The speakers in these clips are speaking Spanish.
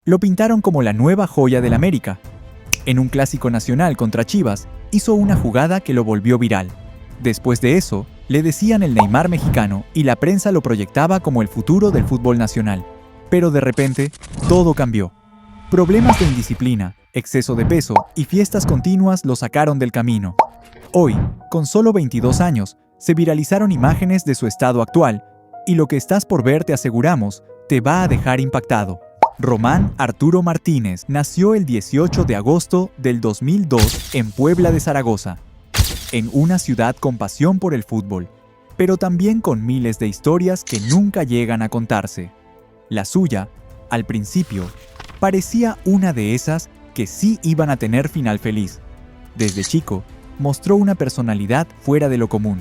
Lo pintaron como la nueva joya del América. En un clásico nacional contra Chivas, hizo una jugada que lo volvió viral. Después de eso, le decían el Neymar mexicano y la prensa lo proyectaba como el futuro del fútbol nacional. Pero de repente, todo cambió. Problemas de indisciplina, exceso de peso y fiestas continuas lo sacaron del camino. Hoy, con solo 22 años, se viralizaron imágenes de su estado actual, y lo que estás por ver, te aseguramos, te va a dejar impactado. Román Arturo Martínez nació el 18 de agosto del 2002 en Puebla de Zaragoza, en una ciudad con pasión por el fútbol, pero también con miles de historias que nunca llegan a contarse. La suya, al principio, parecía una de esas que sí iban a tener final feliz. Desde chico, mostró una personalidad fuera de lo común.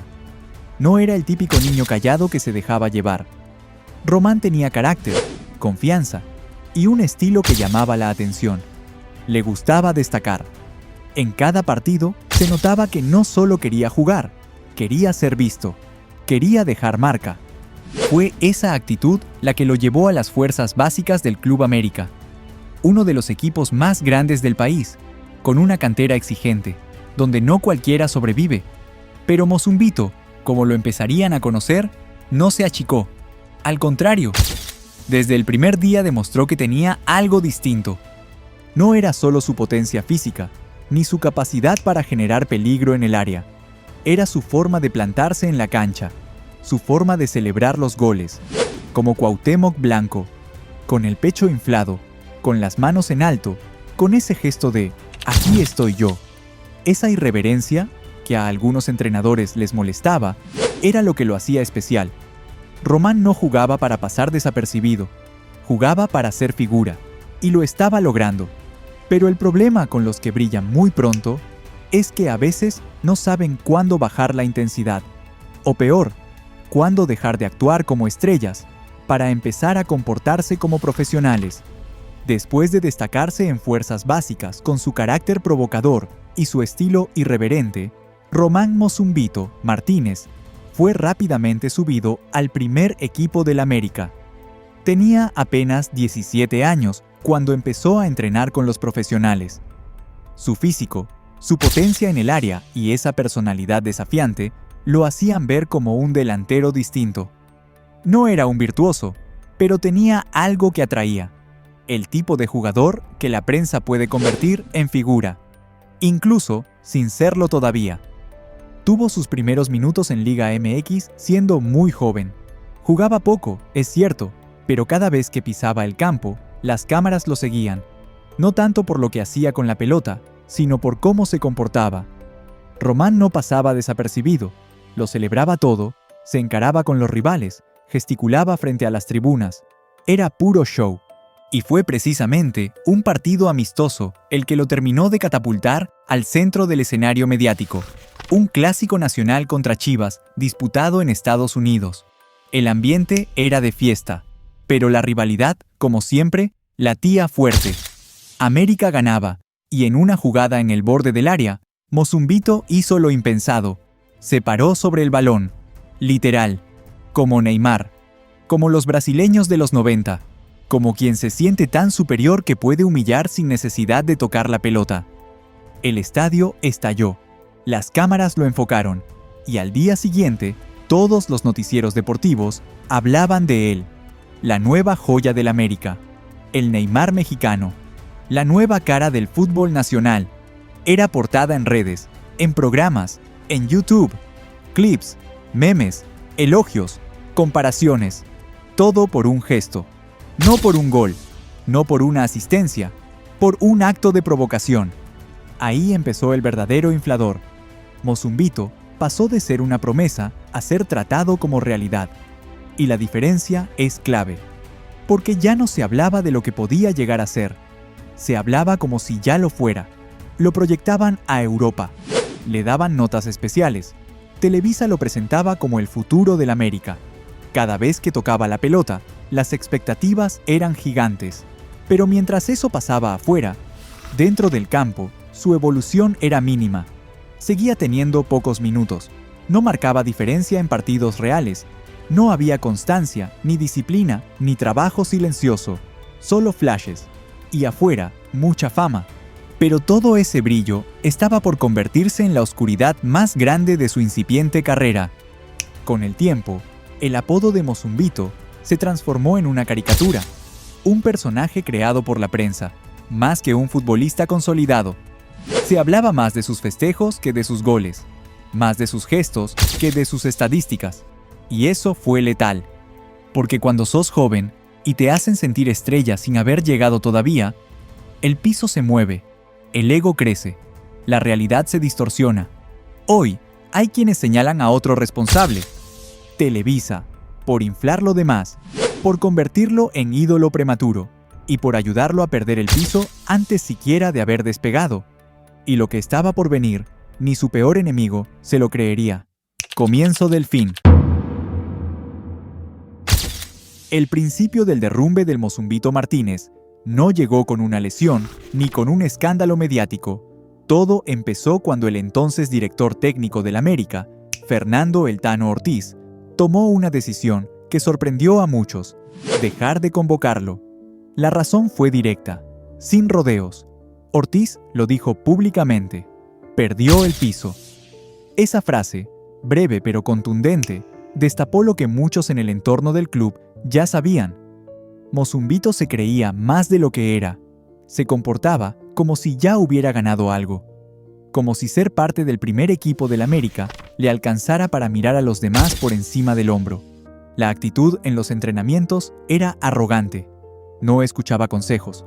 No era el típico niño callado que se dejaba llevar. Román tenía carácter, confianza y un estilo que llamaba la atención. Le gustaba destacar. En cada partido se notaba que no solo quería jugar, quería ser visto, quería dejar marca. Fue esa actitud la que lo llevó a las fuerzas básicas del Club América, uno de los equipos más grandes del país, con una cantera exigente, donde no cualquiera sobrevive. Pero Mozumbito, como lo empezarían a conocer, no se achicó. Al contrario, desde el primer día demostró que tenía algo distinto. No era solo su potencia física, ni su capacidad para generar peligro en el área. Era su forma de plantarse en la cancha, su forma de celebrar los goles, como Cuauhtémoc Blanco, con el pecho inflado, con las manos en alto, con ese gesto de «aquí estoy yo». Esa irreverencia, que a algunos entrenadores les molestaba, era lo que lo hacía especial. Román no jugaba para pasar desapercibido, jugaba para ser figura, y lo estaba logrando. Pero el problema con los que brillan muy pronto es que a veces no saben cuándo bajar la intensidad, o peor, cuándo dejar de actuar como estrellas para empezar a comportarse como profesionales. Después de destacarse en fuerzas básicas con su carácter provocador y su estilo irreverente, Román Mozumbito Martínez fue rápidamente subido al primer equipo del América. Tenía apenas 17 años cuando empezó a entrenar con los profesionales. Su físico, su potencia en el área y esa personalidad desafiante lo hacían ver como un delantero distinto. No era un virtuoso, pero tenía algo que atraía. El tipo de jugador que la prensa puede convertir en figura, incluso sin serlo todavía. Tuvo sus primeros minutos en Liga MX siendo muy joven. Jugaba poco, es cierto, pero cada vez que pisaba el campo, las cámaras lo seguían. No tanto por lo que hacía con la pelota, sino por cómo se comportaba. Román no pasaba desapercibido, lo celebraba todo, se encaraba con los rivales, gesticulaba frente a las tribunas. Era puro show. Y fue precisamente un partido amistoso el que lo terminó de catapultar al centro del escenario mediático. Un clásico nacional contra Chivas disputado en Estados Unidos. El ambiente era de fiesta, pero la rivalidad, como siempre, latía fuerte. América ganaba, y en una jugada en el borde del área, Mozumbito hizo lo impensado. Se paró sobre el balón, literal, como Neymar, como los brasileños de los 90. Como quien se siente tan superior que puede humillar sin necesidad de tocar la pelota. El estadio estalló, las cámaras lo enfocaron, y al día siguiente, todos los noticieros deportivos hablaban de él. La nueva joya del América, el Neymar mexicano, la nueva cara del fútbol nacional. Era portada en redes, en programas, en YouTube, clips, memes, elogios, comparaciones, todo por un gesto. No por un gol, no por una asistencia, por un acto de provocación. Ahí empezó el verdadero inflador. Mozumbito pasó de ser una promesa a ser tratado como realidad. Y la diferencia es clave, porque ya no se hablaba de lo que podía llegar a ser. Se hablaba como si ya lo fuera. Lo proyectaban a Europa. Le daban notas especiales. Televisa lo presentaba como el futuro del América. Cada vez que tocaba la pelota, las expectativas eran gigantes. Pero mientras eso pasaba afuera, dentro del campo, su evolución era mínima. Seguía teniendo pocos minutos. No marcaba diferencia en partidos reales. No había constancia, ni disciplina, ni trabajo silencioso. Solo flashes. y afuera mucha fama. Pero todo ese brillo estaba por convertirse en la oscuridad más grande de su incipiente carrera. Con el tiempo, el apodo de Mozumbito se transformó en una caricatura, un personaje creado por la prensa, más que un futbolista consolidado. Se hablaba más de sus festejos que de sus goles, más de sus gestos que de sus estadísticas. Y eso fue letal, porque cuando sos joven y te hacen sentir estrella sin haber llegado todavía, el piso se mueve, el ego crece, la realidad se distorsiona. Hoy hay quienes señalan a otro responsable, Televisa, por inflarlo de más, por convertirlo en ídolo prematuro y por ayudarlo a perder el piso antes siquiera de haber despegado. Y lo que estaba por venir, ni su peor enemigo se lo creería. Comienzo del fin. El principio del derrumbe del Mozumbito Martínez no llegó con una lesión ni con un escándalo mediático. Todo empezó cuando el entonces director técnico del América, Fernando El Tano Ortiz, tomó una decisión que sorprendió a muchos: dejar de convocarlo. La razón fue directa, sin rodeos. Ortiz lo dijo públicamente: perdió el piso. Esa frase, breve pero contundente, destapó lo que muchos en el entorno del club ya sabían. Mozumbito se creía más de lo que era. Se comportaba como si ya hubiera ganado algo. Como si ser parte del primer equipo del América le alcanzara para mirar a los demás por encima del hombro. La actitud en los entrenamientos era arrogante. No escuchaba consejos.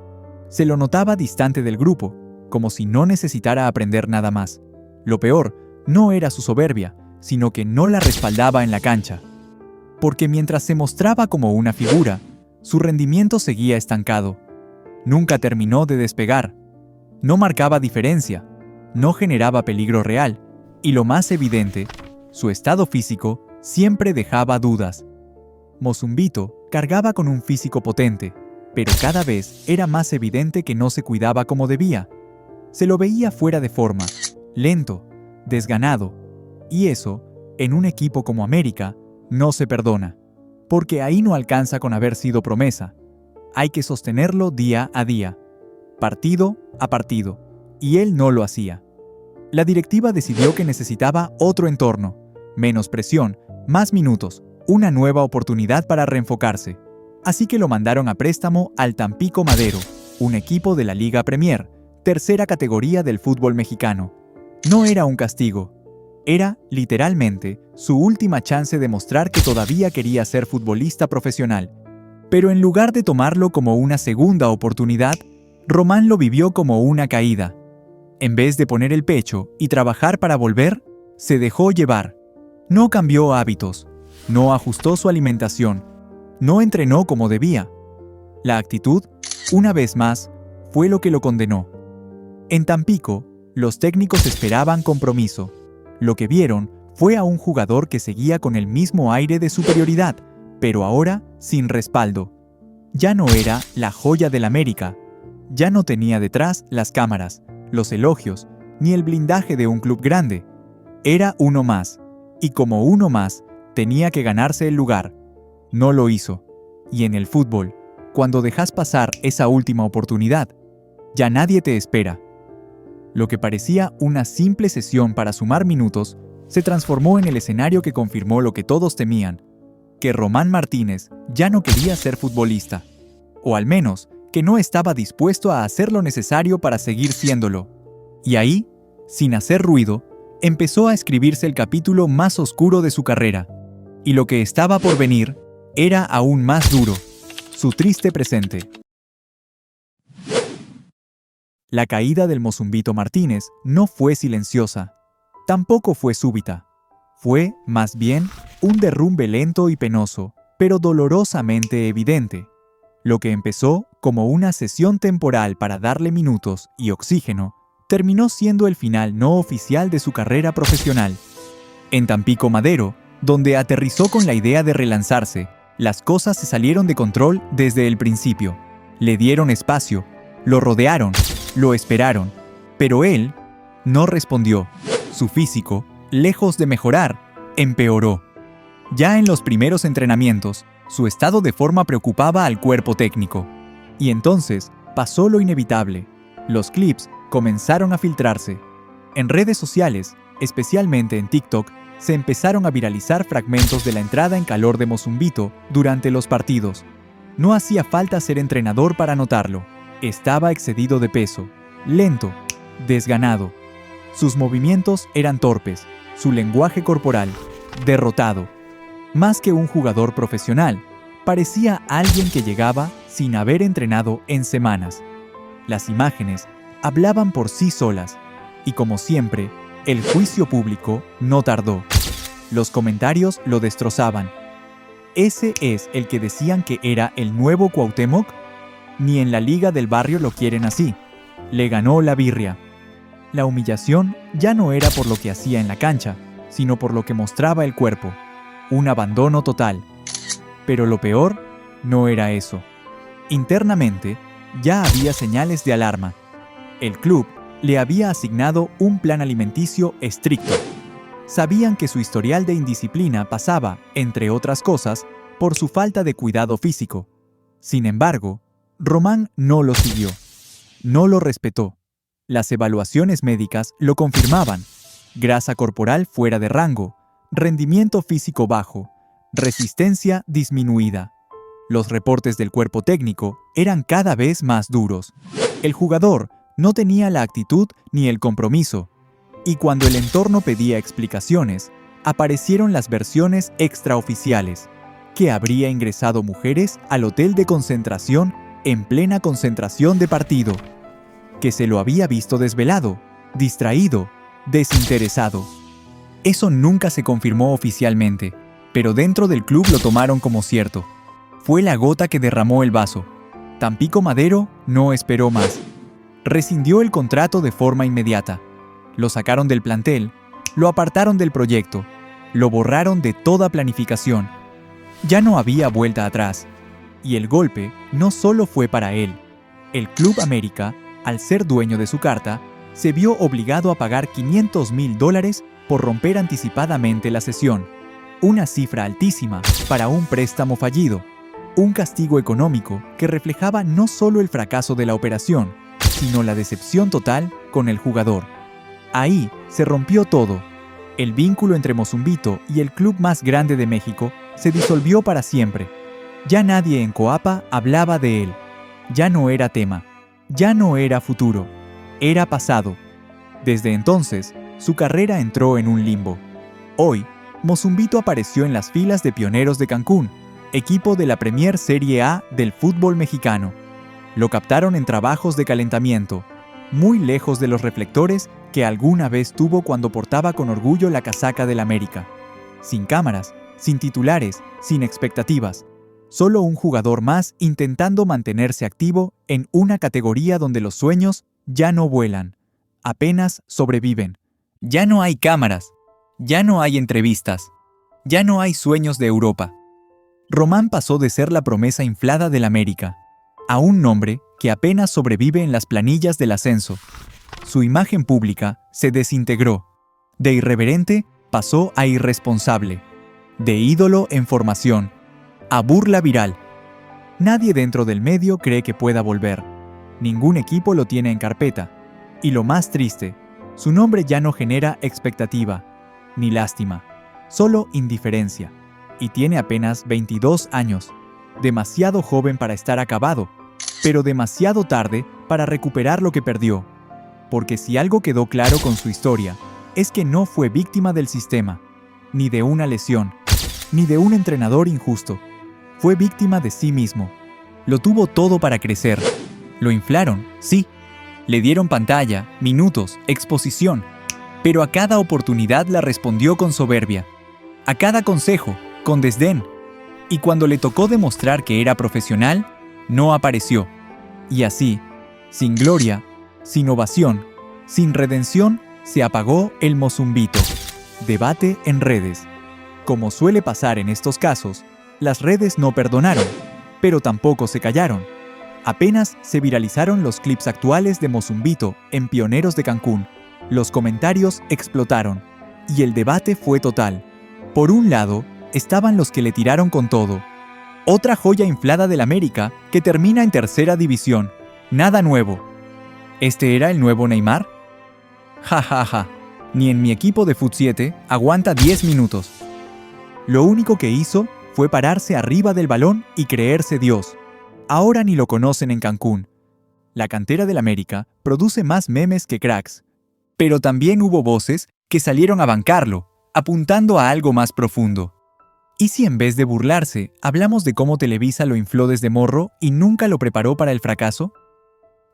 Se lo notaba distante del grupo, como si no necesitara aprender nada más. Lo peor no era su soberbia, sino que no la respaldaba en la cancha. Porque mientras se mostraba como una figura, su rendimiento seguía estancado. Nunca terminó de despegar. No marcaba diferencia, no generaba peligro real, y lo más evidente, su estado físico siempre dejaba dudas. Mozumbito cargaba con un físico potente, pero cada vez era más evidente que no se cuidaba como debía. Se lo veía fuera de forma, lento, desganado, y eso, en un equipo como América, no se perdona, porque ahí no alcanza con haber sido promesa. Hay que sostenerlo día a día, partido a partido, y él no lo hacía. La directiva decidió que necesitaba otro entorno, menos presión, más minutos, una nueva oportunidad para reenfocarse. Así que lo mandaron a préstamo al Tampico Madero, un equipo de la Liga Premier, tercera categoría del fútbol mexicano. No era un castigo. Era, literalmente, su última chance de mostrar que todavía quería ser futbolista profesional. Pero en lugar de tomarlo como una segunda oportunidad, Román lo vivió como una caída. En vez de poner el pecho y trabajar para volver, se dejó llevar. No cambió hábitos, no ajustó su alimentación, no entrenó como debía. La actitud, una vez más, fue lo que lo condenó. En Tampico, los técnicos esperaban compromiso. Lo que vieron fue a un jugador que seguía con el mismo aire de superioridad, pero ahora sin respaldo. Ya no era la joya del América. Ya no tenía detrás las cámaras, los elogios, ni el blindaje de un club grande. Era uno más, y como uno más, tenía que ganarse el lugar. No lo hizo. Y en el fútbol, cuando dejas pasar esa última oportunidad, ya nadie te espera. Lo que parecía una simple sesión para sumar minutos, se transformó en el escenario que confirmó lo que todos temían, que Román Martínez ya no quería ser futbolista, o al menos que no estaba dispuesto a hacer lo necesario para seguir siéndolo. Y ahí, sin hacer ruido, empezó a escribirse el capítulo más oscuro de su carrera, y lo que estaba por venir era aún más duro, su triste presente. La caída del Mozumbito Martínez no fue silenciosa, tampoco fue súbita. Fue, más bien, un derrumbe lento y penoso, pero dolorosamente evidente. Lo que empezó como una sesión temporal para darle minutos y oxígeno, terminó siendo el final no oficial de su carrera profesional. En Tampico Madero, donde aterrizó con la idea de relanzarse, las cosas se salieron de control desde el principio. Le dieron espacio, lo rodearon, lo esperaron, pero él no respondió. Su físico, lejos de mejorar, empeoró. Ya en los primeros entrenamientos, su estado de forma preocupaba al cuerpo técnico. Y entonces, Pasó lo inevitable. Los clips comenzaron a filtrarse. En redes sociales, especialmente en TikTok, se empezaron a viralizar fragmentos de la entrada en calor de Mozumbito durante los partidos. No hacía falta ser entrenador para notarlo. Estaba excedido de peso, lento, desganado. Sus movimientos eran torpes, su lenguaje corporal, derrotado. Más que un jugador profesional, parecía alguien que llegaba sin haber entrenado en semanas. Las imágenes hablaban por sí solas, y como siempre, el juicio público no tardó. Los comentarios lo destrozaban. ¿Ese es el que decían que era el nuevo Cuauhtémoc? Ni en la liga del barrio lo quieren así. Le ganó la birria. La humillación ya no era por lo que hacía en la cancha, sino por lo que mostraba el cuerpo. Un abandono total. Pero lo peor no era eso. Internamente, ya había señales de alarma. El club le había asignado un plan alimenticio estricto. Sabían que su historial de indisciplina pasaba, entre otras cosas, por su falta de cuidado físico. Sin embargo, Román no lo siguió. No lo respetó. Las evaluaciones médicas lo confirmaban. Grasa corporal fuera de rango, rendimiento físico bajo, resistencia disminuida. Los reportes del cuerpo técnico eran cada vez más duros. El jugador no tenía la actitud ni el compromiso, y cuando el entorno pedía explicaciones, aparecieron las versiones extraoficiales, que habría ingresado mujeres al hotel de concentración en plena concentración de partido, que se lo había visto desvelado, distraído, desinteresado. Eso nunca se confirmó oficialmente, pero dentro del club lo tomaron como cierto. Fue la gota que derramó el vaso. Tampico Madero no esperó más. Rescindió el contrato de forma inmediata. Lo sacaron del plantel, lo apartaron del proyecto, lo borraron de toda planificación. Ya no había vuelta atrás. Y el golpe no solo fue para él. El Club América, al ser dueño de su carta, se vio obligado a pagar $500,000 por romper anticipadamente la cesión. Una cifra altísima para un préstamo fallido. Un castigo económico que reflejaba no solo el fracaso de la operación, sino la decepción total con el jugador. Ahí se rompió todo. El vínculo entre Mozumbito y el club más grande de México se disolvió para siempre. Ya nadie en Coapa hablaba de él. Ya no era tema. Ya no era futuro. Era pasado. Desde entonces, su carrera entró en un limbo. Hoy, Mozumbito apareció en las filas de Pioneros de Cancún, equipo de la Premier Serie A del fútbol mexicano. Lo captaron en trabajos de calentamiento, muy lejos de los reflectores que alguna vez tuvo cuando portaba con orgullo la casaca del América. Sin cámaras, sin titulares, sin expectativas. Solo un jugador más intentando mantenerse activo en una categoría donde los sueños ya no vuelan, apenas sobreviven. Ya no hay cámaras, ya no hay entrevistas, ya no hay sueños de Europa. Román pasó de ser la promesa inflada del América a un nombre que apenas sobrevive en las planillas del ascenso. Su imagen pública se desintegró. De irreverente pasó a irresponsable. De ídolo en formación a burla viral. Nadie dentro del medio cree que pueda volver. Ningún equipo lo tiene en carpeta. Y lo más triste, su nombre ya no genera expectativa, ni lástima, solo indiferencia. Y tiene apenas 22 años. Demasiado joven para estar acabado, pero demasiado tarde para recuperar lo que perdió. Porque si algo quedó claro con su historia, es que no fue víctima del sistema, ni de una lesión, ni de un entrenador injusto. Fue víctima de sí mismo. Lo tuvo todo para crecer. Lo inflaron, sí. Le dieron pantalla, minutos, exposición. Pero a cada oportunidad la respondió con soberbia. A cada consejo, con desdén. Y cuando le tocó demostrar que era profesional, no apareció. Y así, sin gloria, sin ovación, sin redención, se apagó el Mozumbito. Debate en redes. Como suele pasar en estos casos, las redes no perdonaron, pero tampoco se callaron. Apenas se viralizaron los clips actuales de Mozumbito en Pioneros de Cancún. Los comentarios explotaron, y el debate fue total. Por un lado, estaban los que le tiraron con todo. Otra joya inflada del América que termina en tercera división. Nada nuevo. ¿Este era el nuevo Neymar? Ja, ja, ja. Ni en mi equipo de Fut 7 aguanta 10 minutos. Lo único que hizo fue pararse arriba del balón y creerse Dios. Ahora ni lo conocen en Cancún. La cantera del América produce más memes que cracks. Pero también hubo voces que salieron a bancarlo, apuntando a algo más profundo. ¿Y si en vez de burlarse, hablamos de cómo Televisa lo infló desde morro y nunca lo preparó para el fracaso?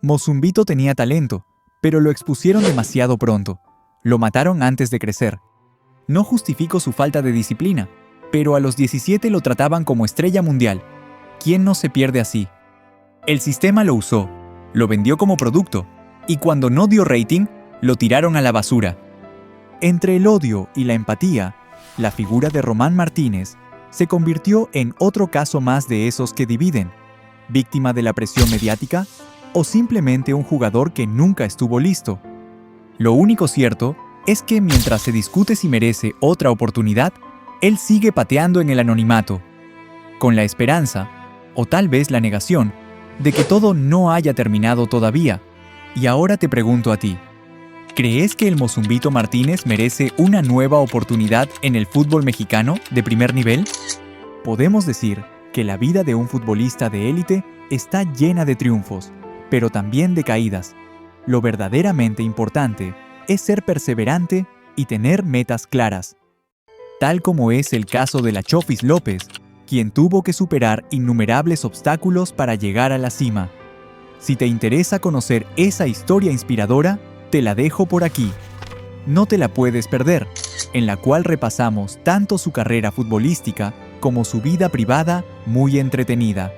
Mozumbito tenía talento, pero lo expusieron demasiado pronto. Lo mataron antes de crecer. No justifico su falta de disciplina, pero a los 17 lo trataban como estrella mundial. ¿Quién no se pierde así? El sistema lo usó, lo vendió como producto, y cuando no dio rating, lo tiraron a la basura. Entre el odio y la empatía, la figura de Román Martínez se convirtió en otro caso más de esos que dividen, víctima de la presión mediática o simplemente un jugador que nunca estuvo listo. Lo único cierto es que mientras se discute si merece otra oportunidad, él sigue pateando en el anonimato, con la esperanza, o tal vez la negación, de que todo no haya terminado todavía. Y ahora te pregunto a ti, ¿crees que el Mozumbito Martínez merece una nueva oportunidad en el fútbol mexicano de primer nivel? Podemos decir que la vida de un futbolista de élite está llena de triunfos, pero también de caídas. Lo verdaderamente importante es ser perseverante y tener metas claras. Tal como es el caso de la Chofis López, quien tuvo que superar innumerables obstáculos para llegar a la cima. Si te interesa conocer esa historia inspiradora, te la dejo por aquí. No te la puedes perder, en la cual repasamos tanto su carrera futbolística como su vida privada muy entretenida.